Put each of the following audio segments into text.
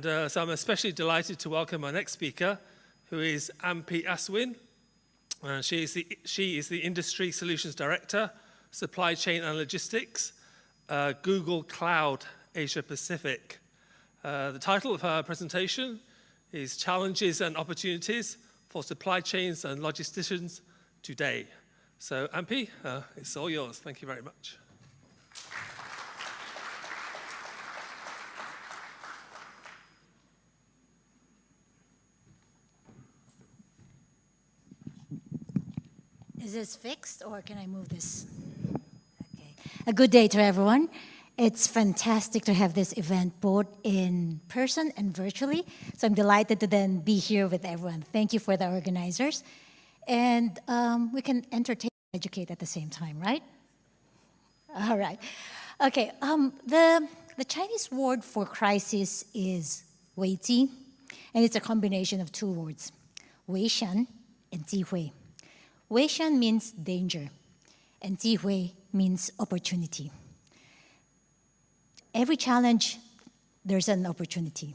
so I'm especially delighted to welcome our next speaker, who is Ampi Aswin. She is the Industry Solutions Director, Supply Chain and Logistics, Google Cloud Asia Pacific. The title of her presentation is Challenges and Opportunities for Supply Chains and Logisticians Today. So Ampi, it's all yours. Thank you very much. Is this fixed, or can I move this? Okay. A good day to everyone. It's fantastic to have this event both in person and virtually. So I'm delighted to then be here with everyone. Thank you for the organizers. And we can entertain and educate at the same time, right? All right. Okay. The Chinese word for crisis is 危机, and it's a combination of two words, 危险 and 机会. 危险 means danger, and 机会 means opportunity. Every challenge, there's an opportunity.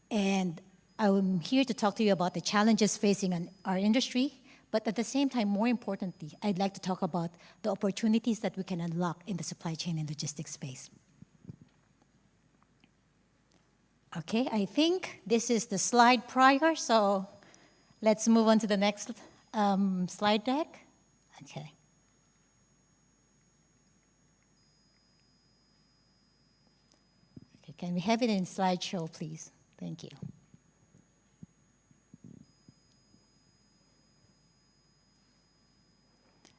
And I'm here to talk to you about the challenges facing our industry, but at the same time, more importantly, I'd like to talk about the opportunities that we can unlock in the supply chain and logistics space. Okay, I think this is the slide prior, so let's move on to the next slide deck. Okay. Okay, can we have it in slideshow, please? Thank you.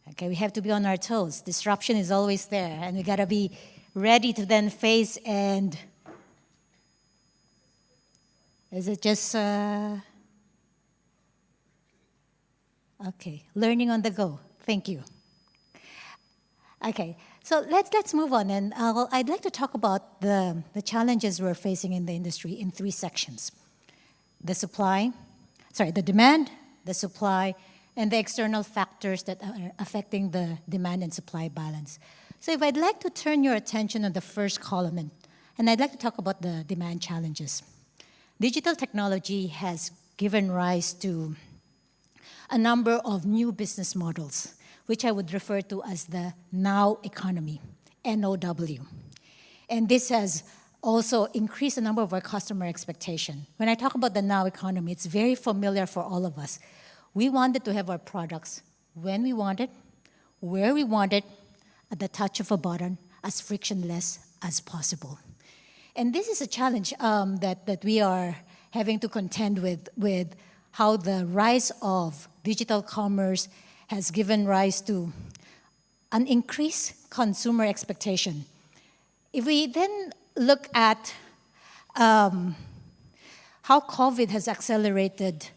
Okay, we have to be on our toes. Disruption is always there, and we gotta be ready to then face and, is it just, okay, learning on the go. Thank you. Okay, so let's move on, and I'd like to talk about the challenges we're facing in the industry in three sections: the demand, the supply, and the external factors that are affecting the demand and supply balance. So if I'd like to turn your attention on the first column, and I'd like to talk about the demand challenges. Digital technology has given rise to a number of new business models, which I would refer to as the now economy, NOW. And this has also increased the number of our customer expectation. When I talk about the now economy, it's very familiar for all of us. We wanted to have our products when we want it, where we want it, at the touch of a button, as frictionless as possible. And this is a challenge that we are having to contend with how the rise of digital commerce has given rise to an increased consumer expectation. If we then look at how COVID has accelerated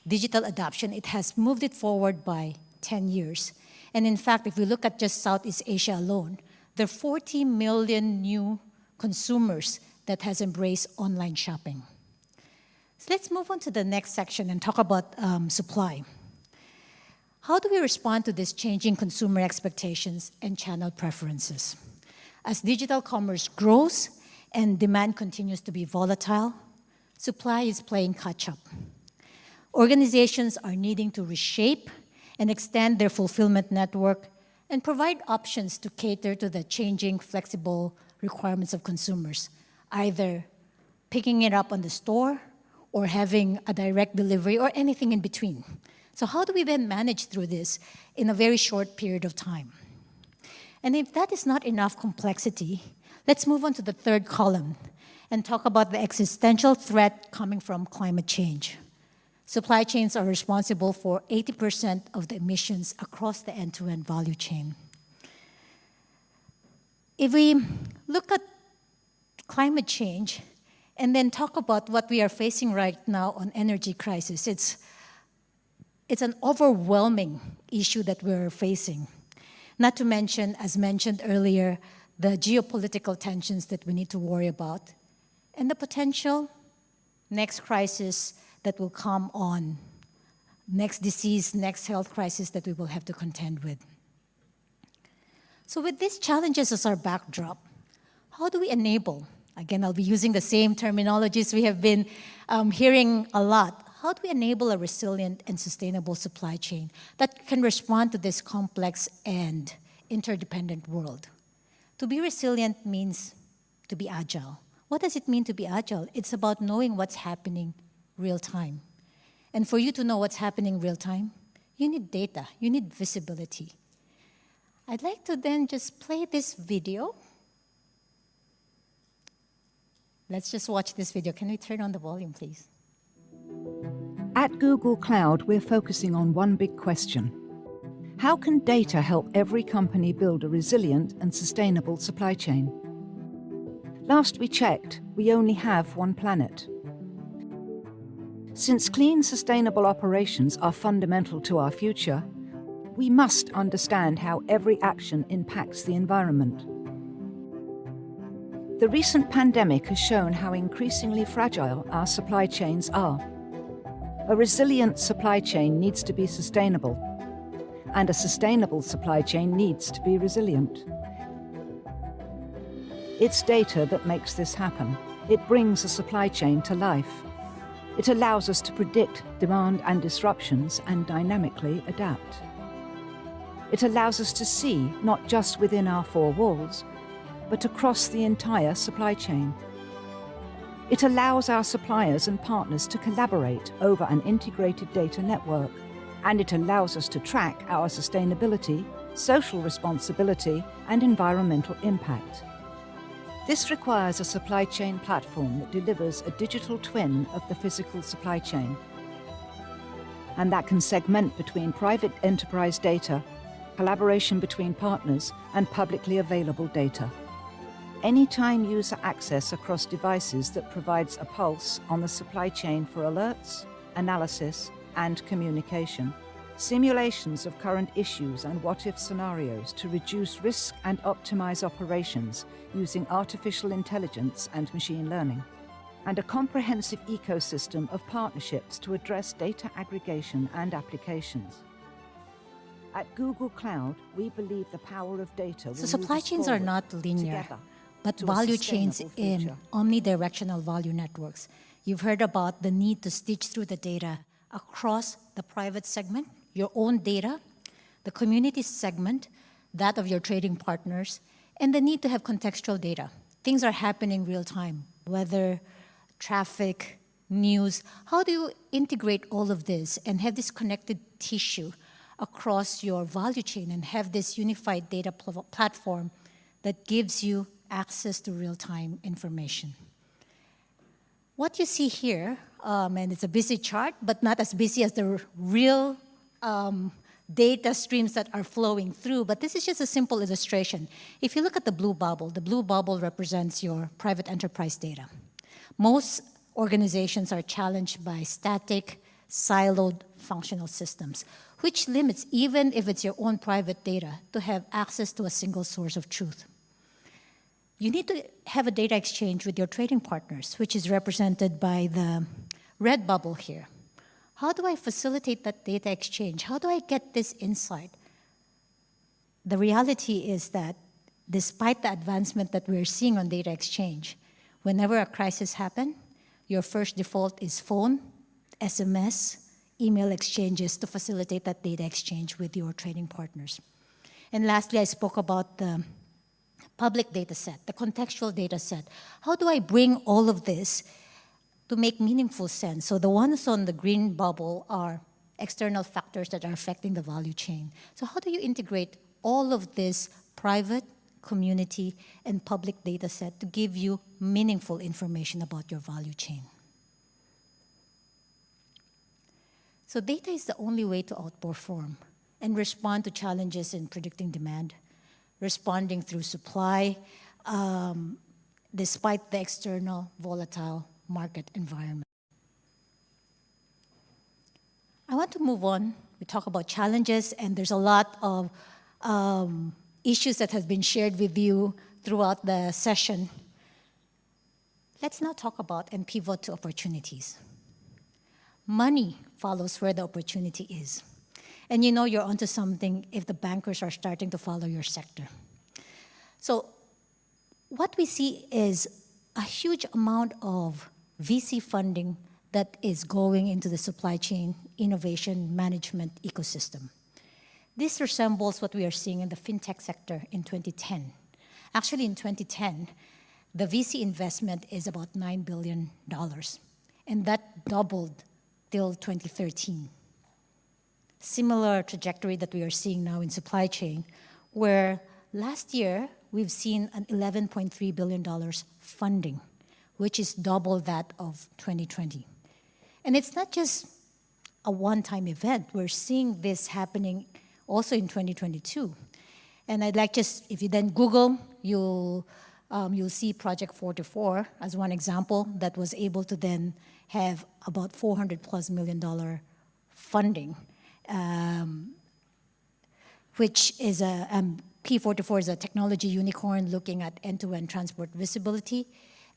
digital adoption, it has moved it forward by 10 years. And in fact, if we look at just Southeast Asia alone, there are 40 million new consumers that has embraced online shopping. So let's move on to the next section and talk about supply. How do we respond to this changing consumer expectations and channel preferences? As digital commerce grows and demand continues to be volatile, supply is playing catch-up. Organizations are needing to reshape and extend their fulfillment network and provide options to cater to the changing, flexible requirements of consumers, either picking it up on the store or having a direct delivery or anything in between. So how do we then manage through this in a very short period of time? And if that is not enough complexity, let's move on to the third column and talk about the existential threat coming from climate change. Supply chains are responsible for 80% of the emissions across the end-to-end value chain. If we look at climate change and then talk about what we are facing right now on energy crisis, it's an overwhelming issue that we're facing. Not to mention, as mentioned earlier, the geopolitical tensions that we need to worry about and the potential next crisis that will come on, next disease, next health crisis that we will have to contend with. So with these challenges as our backdrop, how do we enable Again, I'll be using the same terminologies we have been hearing a lot. How do we enable a resilient and sustainable supply chain that can respond to this complex and interdependent world? To be resilient means to be agile. What does it mean to be agile? It's about knowing what's happening real time. And for you to know what's happening real time, you need data, you need visibility. I'd like to then just play this video. Let's just watch this video. Can we turn on the volume, please? At Google Cloud, we're focusing on one big question. How can data help every company build a resilient and sustainable supply chain? Last we checked, we only have one planet. Since clean, sustainable operations are fundamental to our future, we must understand how every action impacts the environment. The recent pandemic has shown how increasingly fragile our supply chains are. A resilient supply chain needs to be sustainable, and a sustainable supply chain needs to be resilient. It's data that makes this happen. It brings a supply chain to life. It allows us to predict demand and disruptions and dynamically adapt. It allows us to see not just within our four walls, but across the entire supply chain. It allows our suppliers and partners to collaborate over an integrated data network, and it allows us to track our sustainability, social responsibility, and environmental impact. This requires a supply chain platform that delivers a digital twin of the physical supply chain, and that can segment between private enterprise data, collaboration between partners, and publicly available data. Anytime user access across devices that provides a pulse on the supply chain for alerts, analysis, and communication, simulations of current issues and what-if scenarios to reduce risk and optimize operations using artificial intelligence and machine learning, and a comprehensive ecosystem of partnerships to address data aggregation and applications. At Google Cloud, we believe the power of data will So supply chains are not linear, but to a value chains sustainable in future. omnidirectional value networks. You've heard about the need to stitch through the data across the private segment, your own data, the community segment, that of your trading partners, and the need to have contextual data. Things are happening real time, weather, traffic, news. How do you integrate all of this and have this connected tissue across your value chain and have this unified data platform that gives you access to real-time information? What you see here, and it's a busy chart, but not as busy as the real data streams that are flowing through, but this is just a simple illustration. If you look at the blue bubble represents your private enterprise data. Most organizations are challenged by static, siloed functional systems, which limits, even if it's your own private data, to have access to a single source of truth. You need to have a data exchange with your trading partners, which is represented by the red bubble here. How do I facilitate that data exchange? How do I get this insight? The reality is that despite the advancement that we're seeing on data exchange, whenever a crisis happens, your first default is phone, SMS, email exchanges to facilitate that data exchange with your trading partners. And lastly, I spoke about the public data set, the contextual data set. How do I bring all of this to make meaningful sense? So the ones on the green bubble are external factors that are affecting the value chain. So how do you integrate all of this private, community, and public data set to give you meaningful information about your value chain? So data is the only way to outperform and respond to challenges in predicting demand, responding through supply, despite the external volatile market environment. I want to move on. We talk about challenges, and there's a lot of issues that have been shared with you throughout the session. Let's now talk about and pivot to opportunities. Money follows where the opportunity is. And you know you're onto something if the bankers are starting to follow your sector. So what we see is a huge amount of VC funding that is going into the supply chain innovation management ecosystem. This resembles what we are seeing in the fintech sector in 2010. Actually, in 2010, the VC investment is about $9 billion, and that doubled till 2013. Similar trajectory that we are seeing now in supply chain, where last year we've seen an $11.3 billion funding, which is double that of 2020. And it's not just a one-time event. We're seeing this happening also in 2022. And I'd like just, if you then Google, you'll see Project 44 as one example that was able to then have about $400+ million funding, which is P44 is a technology unicorn looking at end-to-end transport visibility,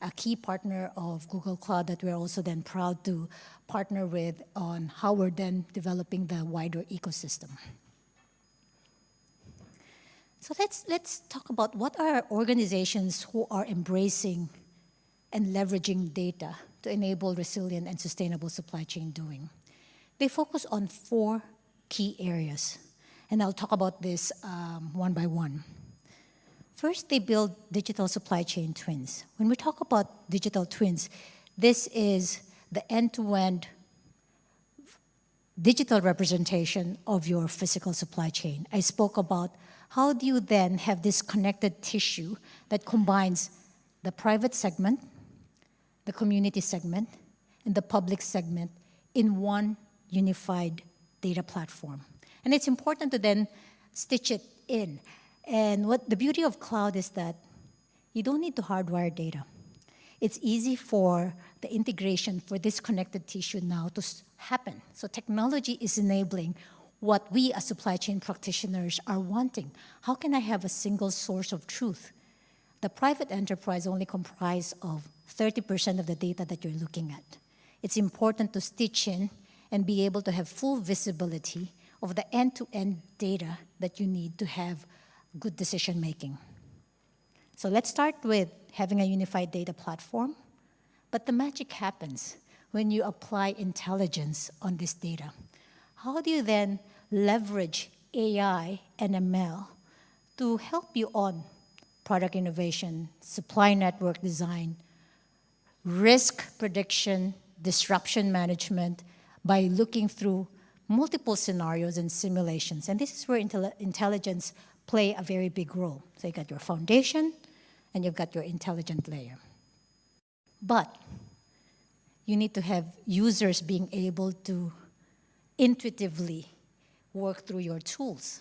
a key partner of Google Cloud that we're also then proud to partner with on how we're then developing the wider ecosystem. So let's talk about what are organizations who are embracing and leveraging data to enable resilient and sustainable supply chain doing. They focus on 4 key areas, and I'll talk about this one by one. First, they build digital supply chain twins. When we talk about digital twins, this is the end-to-end digital representation of your physical supply chain. I spoke about how do you then have this connected tissue that combines the private segment, the community segment, and the public segment in one unified data platform. And it's important to then stitch it in. And what the beauty of cloud is that you don't need to hardwire data. It's easy for the integration for this connected tissue now to happen. So technology is enabling what we as supply chain practitioners are wanting. How can I have a single source of truth? The private enterprise only comprises of 30% of the data that you're looking at. It's important to stitch in and be able to have full visibility of the end-to-end data that you need to have good decision making. So let's start with having a unified data platform, but the magic happens when you apply intelligence on this data. How do you then leverage AI and ML to help you on product innovation, supply network design, risk prediction, disruption management by looking through multiple scenarios and simulations? And this is where intelligence play a very big role. So you got your foundation and you've got your intelligent layer. But you need to have users being able to intuitively work through your tools.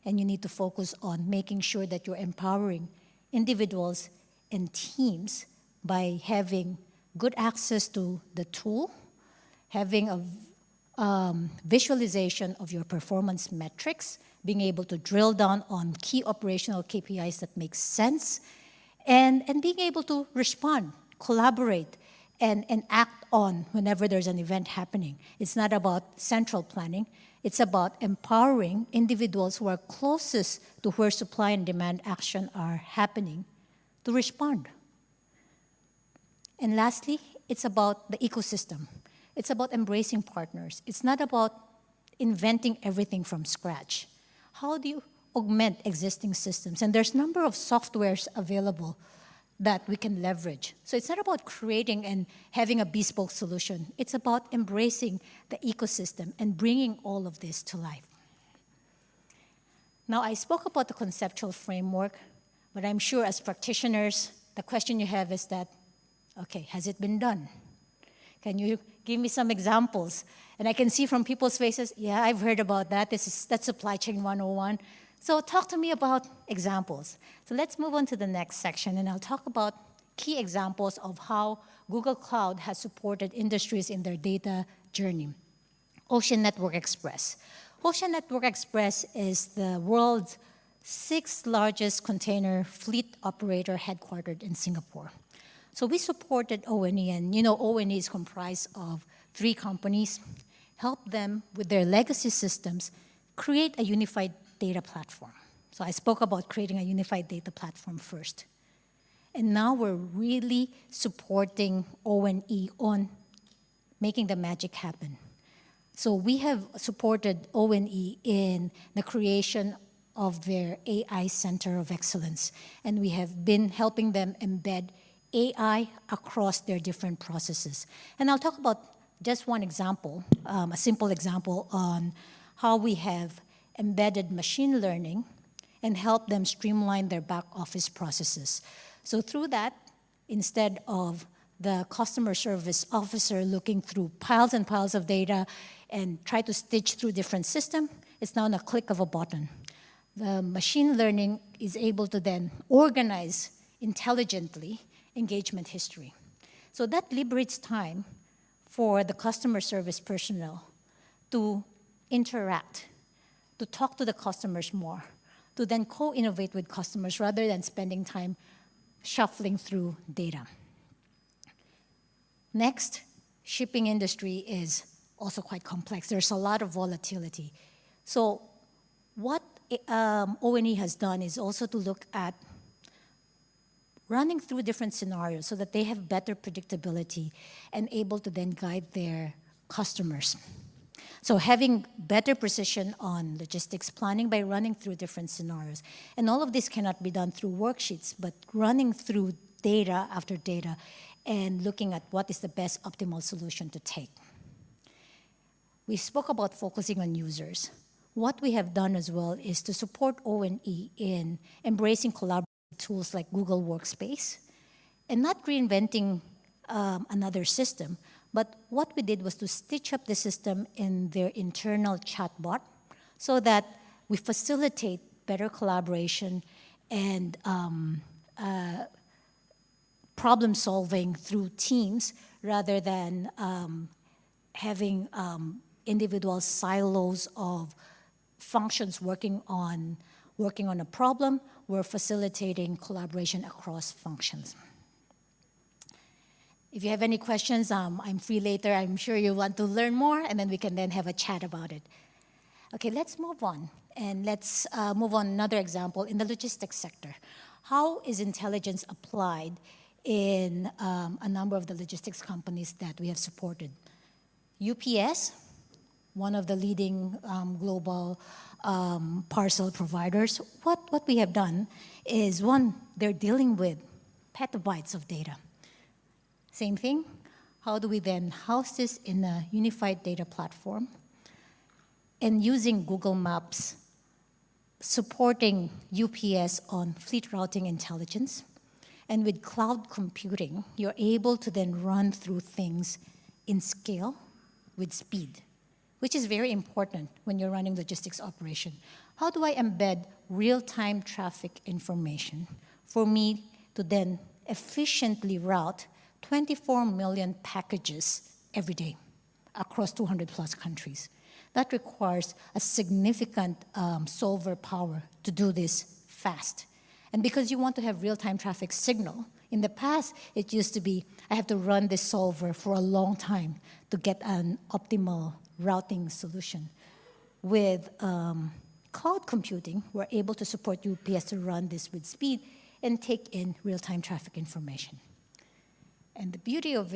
And you need to focus on making sure that you're empowering individuals and teams by having good access to the tool, having a visualization of your performance metrics, being able to drill down on key operational KPIs that make sense, and being able to respond, collaborate, and act on whenever there's an event happening. It's not about central planning. It's about empowering individuals who are closest to where supply and demand action are happening to respond. And lastly, it's about the ecosystem. It's about embracing partners. It's not about inventing everything from scratch. How do you augment existing systems? And there's a number of softwares available that we can leverage. So it's not about creating and having a bespoke solution. It's about embracing the ecosystem and bringing all of this to life. Now, I spoke about the conceptual framework, but I'm sure as practitioners, the question you have is that, okay, has it been done? Can you give me some examples? And I can see from people's faces, yeah, I've heard about that. That's supply chain 101. So talk to me about examples. So let's move on to the next section, and I'll talk about key examples of how Google Cloud has supported industries in their data journey. Ocean Network Express. Ocean Network Express is the world's 6th largest container fleet operator headquartered in Singapore. So we supported ONE, and you know ONE is comprised of 3 companies, help them with their legacy systems, create a unified data platform. So I spoke about creating a unified data platform first. And now we're really supporting O&E on making the magic happen. So we have supported O&E in the creation of their AI Center of Excellence, and we have been helping them embed AI across their different processes. And I'll talk about just one example, a simple example on how we have embedded machine learning and helped them streamline their back office processes. So through that, instead of the customer service officer looking through piles and piles of data and try to stitch through different systems, it's now in a click of a button. The machine learning is able to then organize intelligently engagement history. So that liberates time for the customer service personnel to interact, to talk to the customers more, to then co-innovate with customers rather than spending time shuffling through data. Next, shipping industry is also quite complex. There's a lot of volatility. So what O&E has done is also to look at running through different scenarios so that they have better predictability and able to then guide their customers. So having better precision on logistics planning by running through different scenarios. And all of this cannot be done through worksheets, but running through data after data and looking at what is the best optimal solution to take. We spoke about focusing on users. What we have done as well is to support O&E in embracing collaborative tools like Google Workspace and not reinventing another system, but what we did was to stitch up the system in their internal chatbot so that we facilitate better collaboration and problem solving through teams rather than having individual silos of functions working on a problem. We're facilitating collaboration across functions. If you have any questions, I'm free later. I'm sure you want to learn more, and then we can then have a chat about it. Okay, let's move on. And let's move on another example in the logistics sector. How is intelligence applied in a number of the logistics companies that we have supported? UPS, one of the leading global parcel providers, what we have done is, one, they're dealing with petabytes of data. Same thing, how do we then house this in a unified data platform? And using Google Maps, supporting UPS on fleet routing intelligence. And with cloud computing, you're able to then run through things in scale with speed, which is very important when you're running logistics operation. How do I embed real-time traffic information for me to then efficiently route 24 million packages every day across 200 plus countries? That requires a significant solver power to do this fast. And because you want to have real-time traffic signal, in the past, it used to be, I have to run this solver for a long time to get an optimal routing solution. With cloud computing, we're able to support UPS to run this with speed and take in real-time traffic information. And the beauty of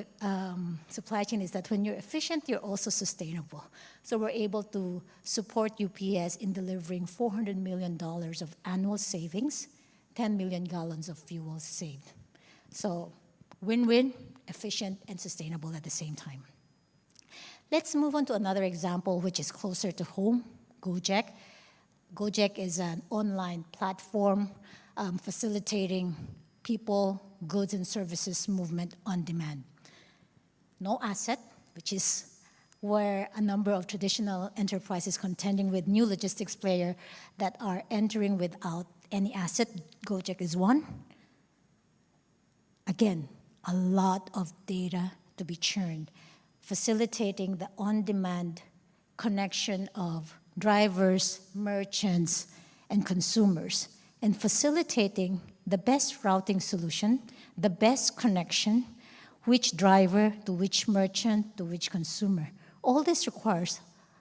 supply chain is that when you're efficient, you're also sustainable. So we're able to support UPS in delivering $400 million of annual savings, 10 million gallons of fuel saved. So win-win, efficient, and sustainable at the same time. Let's move on to another example, which is closer to home, Gojek. Gojek is an online platform facilitating people, goods, and services movement on demand. No asset, which is where a number of traditional enterprises contending with new logistics players that are entering without any asset. Gojek is one. Again, a lot of data to be churned, facilitating the on-demand connection of drivers, merchants, and consumers, and facilitating the best routing solution, the best connection, which driver to which merchant to which consumer. All this requires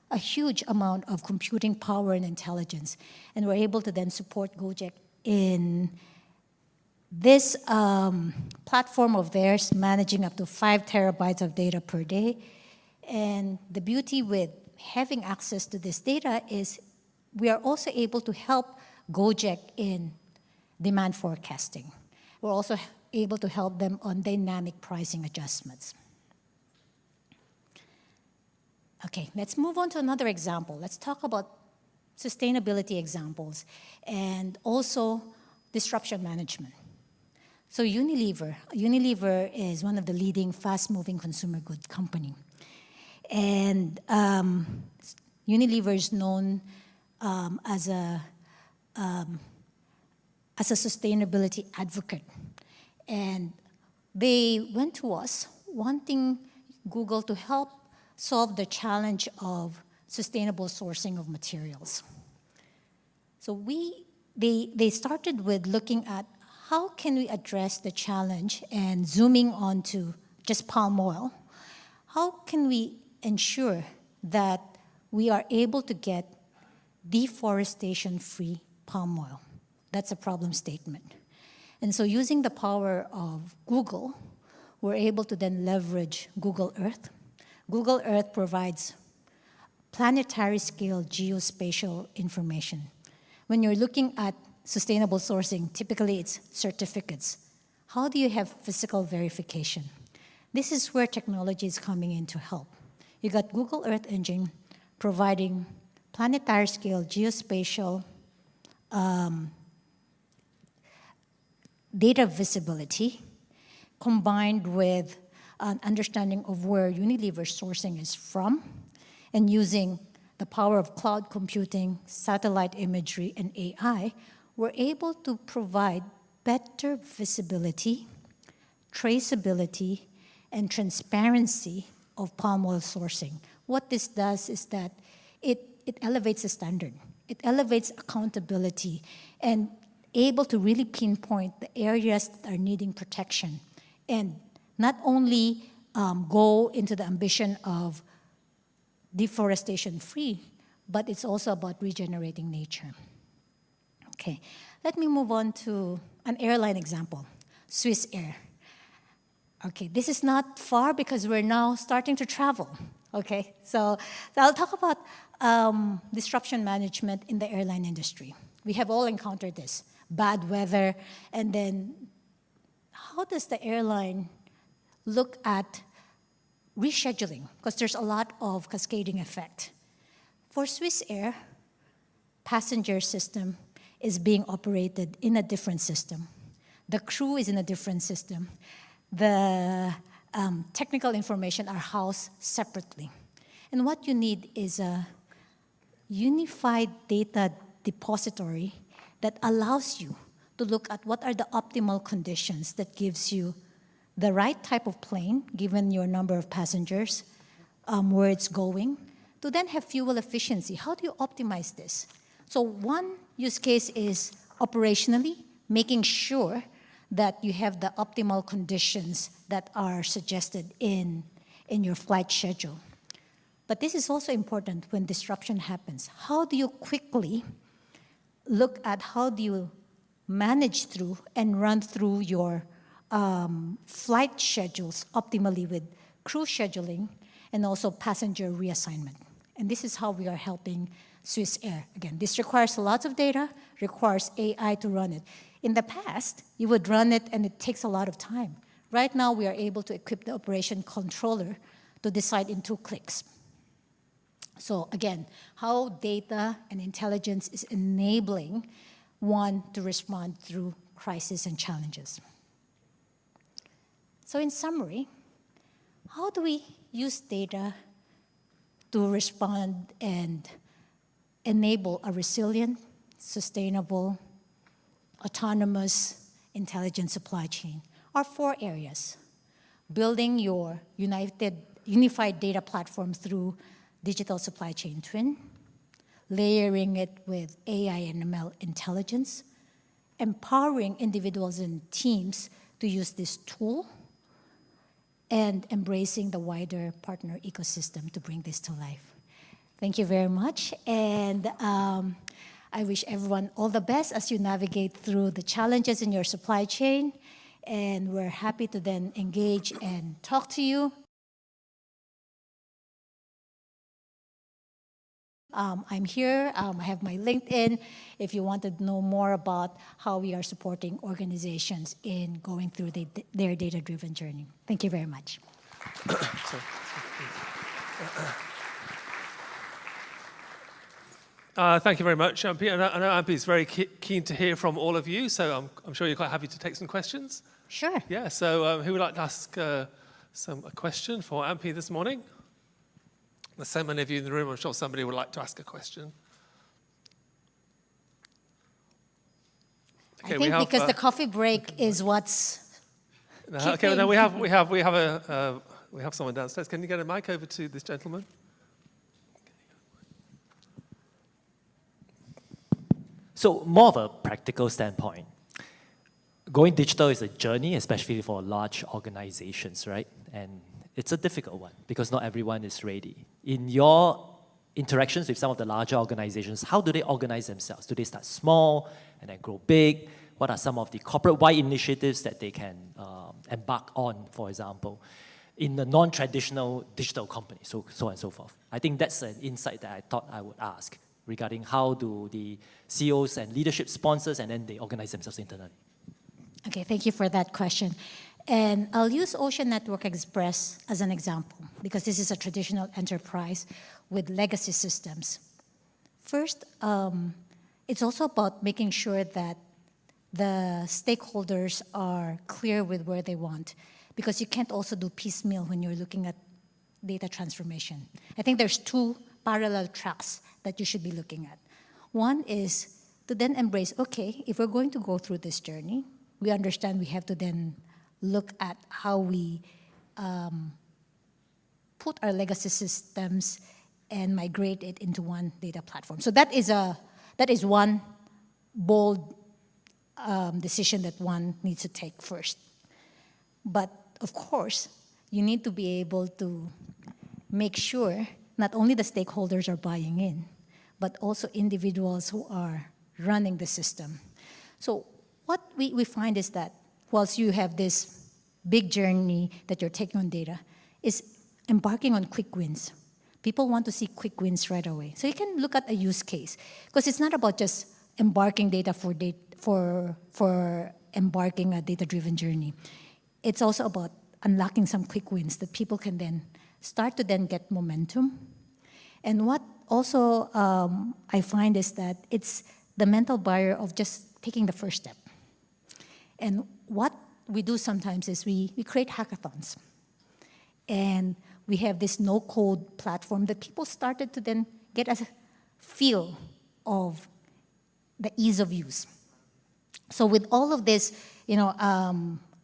a huge amount of computing power and intelligence, and we're able to then support Gojek in this platform of theirs managing up to 5 terabytes of data per day. And the beauty with having access to this data is we are also able to help Gojek in demand forecasting. We're also able to help them on dynamic pricing adjustments. Okay, let's move on to another example. Let's talk about sustainability examples and also disruption management. So Unilever is one of the leading fast-moving consumer goods company. And Unilever is known as a sustainability advocate. And they went to us wanting Google to help solve the challenge of sustainable sourcing of materials. So they started with looking at how can we address the challenge and zooming on to just palm oil. How can we ensure that we are able to get deforestation-free palm oil? That's a problem statement. And so using the power of Google, we're able to then leverage Google Earth. Google Earth provides planetary scale geospatial information. When you're looking at sustainable sourcing, typically it's certificates. How do you have physical verification? This is where technology is coming in to help. You got Google Earth Engine providing planetary scale geospatial data visibility combined with an understanding of where Unilever sourcing is from and using the power of cloud computing, satellite imagery, and AI, we're able to provide better visibility, traceability, and transparency of palm oil sourcing. What this does is that it elevates the standard. It elevates accountability and able to really pinpoint the areas that are needing protection and not only go into the ambition of deforestation-free, but it's also about regenerating nature. Okay, let me move on to an airline example, Swiss Air. Okay, this is not far because we're now starting to travel. Okay, so I'll talk about disruption management in the airline industry. We have all encountered this, bad weather, and then how does the airline look at rescheduling? Because there's a lot of cascading effect. For Swiss Air, passenger system is being operated in a different system. The crew is in a different system. The technical information are housed separately. And what you need is a unified data depository that allows you to look at what are the optimal conditions that gives you the right type of plane, given your number of passengers, where it's going, to then have fuel efficiency. How do you optimize this? So one use case is operationally, making sure that you have the optimal conditions that are suggested in your flight schedule. But this is also important when disruption happens. How do you quickly look at how do you manage through and run through your flight schedules optimally with crew scheduling and also passenger reassignment? And this is how we are helping Swiss Air. Again, this requires lots of data, requires AI to run it. In the past, you would run it and it takes a lot of time. Right now, we are able to equip the operation controller to decide in 2 clicks. So again, how data and intelligence is enabling one to respond through crisis and challenges. So in summary, how do we use data to respond and enable a resilient, sustainable, autonomous, intelligent supply chain? Are 4 areas. Building your unified data platform through digital supply chain twin, layering it with AI and ML intelligence, empowering individuals and teams to use this tool, and embracing the wider partner ecosystem to bring this to life. Thank you very much. And I wish everyone all the best as you navigate through the challenges in your supply chain, and we're happy to then engage and talk to you. I'm here, I have my LinkedIn, if you want to know more about how we are supporting organizations in going through their data-driven journey. Thank you very much. Thank you very much, Ampi. I know Ampi is very keen to hear from all of you, so I'm sure you're quite happy to take some questions. Sure. Yeah, so who would like to ask a question for Ampi this morning? There's so many of you in the room, I'm sure somebody would like to ask a question. Okay, I think because the coffee break is what's okay, no, we have someone downstairs. Can you get a mic over to this gentleman? So more of a practical standpoint, going digital is a journey, especially for large organizations, right? And it's a difficult one because not everyone is ready. In your interactions with some of the larger organizations, how do they organize themselves? Do they start small and then grow big? What are some of the corporate-wide initiatives that they can embark on, for example, in the non-traditional digital company, so on and so forth? I think that's an insight that I thought I would ask regarding how do the CEOs and leadership sponsors and then they organize themselves internally. Okay, thank you for that question. And I'll use Ocean Network Express as an example because this is a traditional enterprise with legacy systems. First, it's also about making sure that the stakeholders are clear with where they want, because you can't also do piecemeal when you're looking at data transformation. I think there's two parallel tracks that you should be looking at. One is to then embrace, okay, if we're going to go through this journey, we understand we have to then look at how we put our legacy systems and migrate it into one data platform. So that is one bold decision that one needs to take first. But of course, you need to be able to make sure not only the stakeholders are buying in, but also individuals who are running the system. So what we find is that whilst you have this big journey that you're taking on data, is embarking on quick wins. People want to see quick wins right away. So you can look at a use case, because it's not about just embarking data for embarking a data-driven journey. It's also about unlocking some quick wins that people can then start to then get momentum. And what also I find is that it's the mental barrier of just taking the first step. And what we do sometimes is we create hackathons. And we have this no-code platform that people started to then get a feel of the ease of use. So with all of this,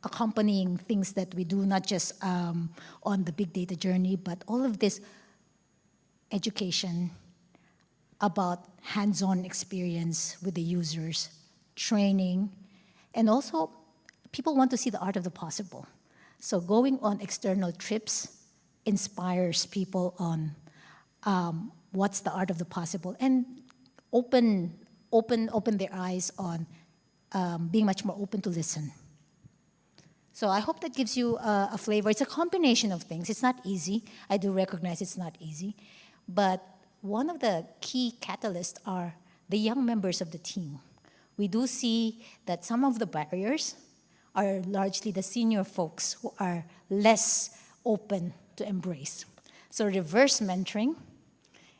accompanying things that we do, not just on the big data journey, but all of this education about hands-on experience with the users, training, and also people want to see the art of the possible. So going on external trips inspires people on what's the art of the possible, and open their eyes on being much more open to listen. So I hope that gives you a flavor. It's a combination of things. It's not easy. I do recognize it's not easy. But one of the key catalysts are the young members of the team. We do see that some of the barriers are largely the senior folks who are less open to embrace. So reverse mentoring,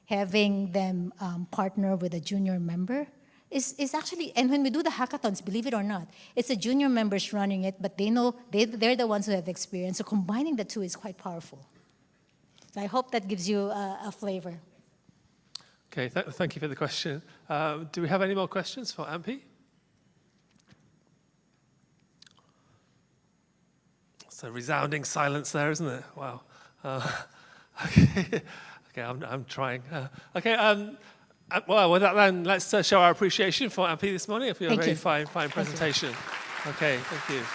having them partner with a junior member, is actually, and when we do the hackathons, believe it or not, it's the junior members running it, but they know they're the ones who have experience. So combining the two is quite powerful. So I hope that gives you a flavor. Okay, thank you for the question. Do we have any more questions for Ampi? It's a resounding silence there, isn't it? Wow. Okay, I'm trying. Well, with that then, let's show our appreciation for Ampi this morning for your very fine presentation. Okay, thank you.